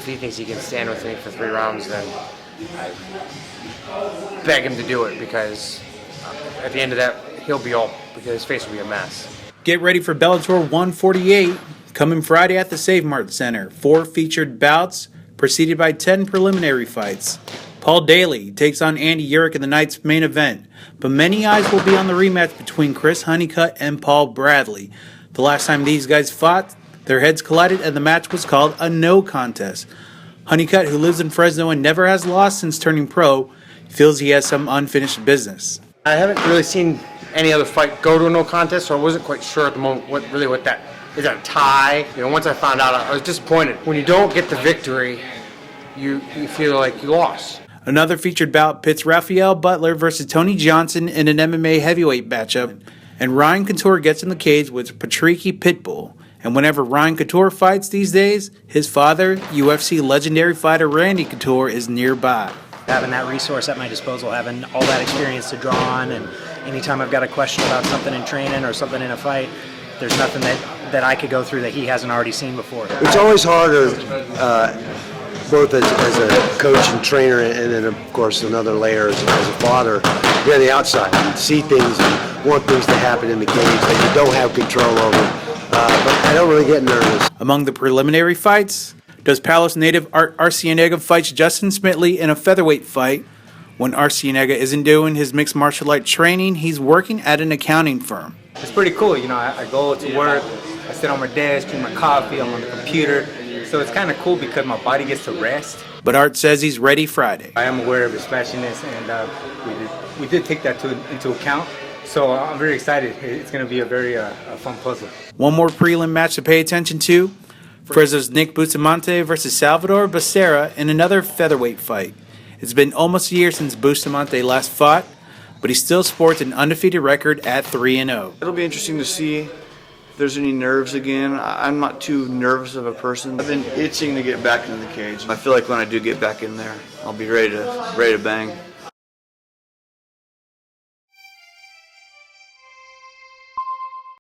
he thinks he can stand with me for 3 rounds, then I beg him to do it, because at the end of that, he'll be all, because his face will be a mess. Get ready for Bellator 148, coming Friday at the Mart Center. 4 featured bouts, preceded by 10 preliminary fights. Paul Daly takes on Andy Urick in the night's main event, but many eyes will be on the rematch between Chris Honeycutt and Paul Bradley. The last time these guys fought, their heads collided and the match was called a no contest. Honeycutt, who lives in Fresno and never has lost since turning pro, feels he has some unfinished business. I haven't really seen any other fight go to a no contest, so I wasn't quite sure at the moment what that is. That a tie? Once I found out, I was disappointed. When you don't get the victory, you feel like you lost. Another featured bout pits Rafael Butler versus Tony Johnson in an MMA heavyweight matchup, and Ryan Couture gets in the cage with Patricky Pitbull. And whenever Ryan Couture fights these days, his father, UFC legendary fighter Randy Couture, is nearby. Having that resource at my disposal, having all that experience to draw on, and anytime I've got a question about something in training or something in a fight, there's nothing that I could go through that he hasn't already seen before. It's always harder, both as a coach and trainer, and then of course another layer as a father. You're on the outside, you see things, and want things to happen in the cage that you don't have control over. But I don't really get nervous. Among the preliminary fights, does Palos native Arcienega fights Justin Smitley in a featherweight fight. When Arcienega isn't doing his mixed martial art training, he's working at an accounting firm. It's pretty cool, I go to work, I sit on my desk, drink my coffee, I'm on the computer, so it's kind of cool because my body gets to rest. But Art says he's ready Friday. I am aware of his flashiness, and we did take that into account, so I'm very excited. It's going to be a very fun puzzle. One more prelim match to pay attention to. Fresno's Nick Bustamante versus Salvador Becerra in another featherweight fight. It's been almost a year since Bustamante last fought, but he still sports an undefeated record at 3-0. It'll be interesting to see if there's any nerves again. I'm not too nervous of a person. I've been itching to get back into the cage. I feel like when I do get back in there, I'll be ready to bang.